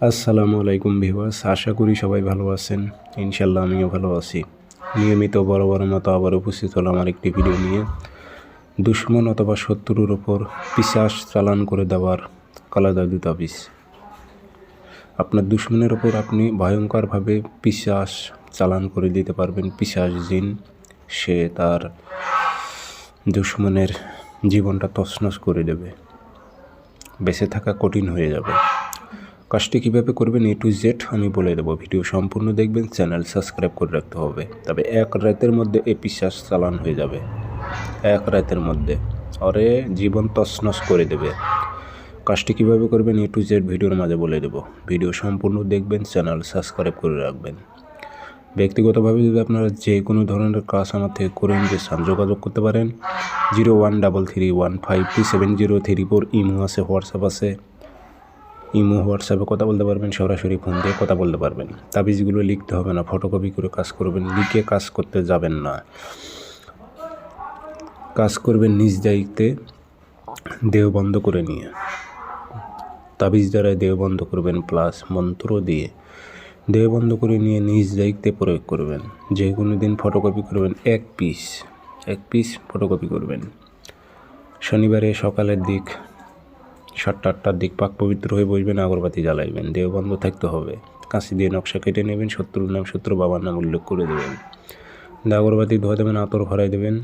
আসসালামু আলাইকুম ভিউয়ার্স, আশা করি সবাই ভালো আছেন। ইনশাল্লাহ আমিও ভালো আছি। নিয়মিত বড় মতো আবার উপস্থিত হলাম আমার একটি ভিডিও নিয়ে। দুশ্মন অথবা শত্রুর ওপর পিশাচ চালান করে দেওয়ার কালা জাদু তাবিজ। আপনার দুশ্মনের ওপর আপনি ভয়ঙ্করভাবে পিশাচ চালান করে দিতে পারবেন। পিশাচ জিন, সে তার দুশ্মনের জীবনটা তছনছ করে দেবে, বেঁচে থাকা কঠিন হয়ে যাবে। কাজটি কীভাবে করবেন A to Z আমি বলে দেবো। ভিডিও সম্পূর্ণ দেখবেন, চ্যানেল সাবস্ক্রাইব করে রাখতে হবে। তবে এক রাতের মধ্যে এই পিশাচ চালান হয়ে যাবে। এক রাতের মধ্যে ওরে জীবন তছনছ করে দেবে। কাজটি কীভাবে করবেন A to Z ভিডিওর মাঝে বলে দেবো। ভিডিও সম্পূর্ণ দেখবেন, চ্যানেল সাবস্ক্রাইব করে রাখবেন। ব্যক্তিগতভাবে যদি আপনারা যে কোনো ধরনের কাজ আমার থেকে করে নিতে চান, যোগাযোগ করতে পারেন 0133152703 ইমো আছে, হোয়াটসঅ্যাপ আছে। হোয়াটসঅ্যাপে কথা বলতে পারবেন, সরাসরি ফোন দিয়ে কথা বলতে পারবেন। তাবিজগুলো লিখতে হবে না, ফটোকপি করে কাজ করবেন। লিখে কাজ করতে যাবেন না, কাজ করবেন নিজ দায়িত্বে, দেহ বন্ধ করে নিয়ে। তাবিজ দ্বারা দেহ বন্ধ করবেন, প্লাস মন্ত্র দিয়ে দেহ বন্ধ করে নিয়ে নিজ দায়িত্বে প্রয়োগ করবেন। যে কোনো দিন ফটোকপি করবেন, এক পিস ফটোকপি করবেন। শনিবারে সকালের দিক 7টা-8টার দিক পাক পবিত্র হয়ে বসবেন, আগরবাতি জ্বালাইবেন। দেহ বন্ধ থাকতে হবে। কাঁচি দিয়ে নকশা কেটে নেবেন, শত্রুর নাম, শত্রু বাবার নাম উল্লেখ করে দেবেন। আগরবাতি ধোয়া দেবেন, আতর ভরাই দেবেন।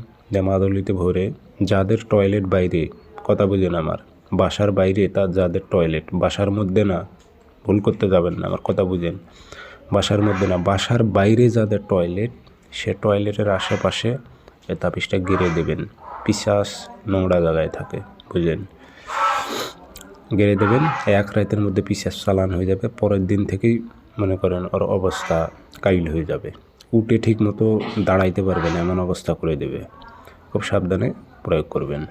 মাদলিতে ভরে যাদের টয়লেট বাইরে, কথা বুঝেন আমার, বাসার বাইরে তার যাদের টয়লেট, বাসার মধ্যে না, ভুল করতে যাবেন না, আমার কথা বুঝেন। বাসার মধ্যে না, বাসার বাইরে যাদের টয়লেট, সে টয়লেটের আশেপাশে এ তাবিজটা গেড়ে দেবেন। পিশাচ নোংরা জায়গায় থাকে, বুঝলেন। গেড়ে দেবেন, এক রাতের মধ্যে পিশাচ চালান হয়ে যাবে। পরের দিন থেকেই মনে করেন ওর অবস্থা কাইল হয়ে যাবে, উঠে ঠিক মতো দাঁড়াইতে পারবে না, এমন অবস্থা করে দেবে। খুব সাবধানে প্রয়োগ করবেন।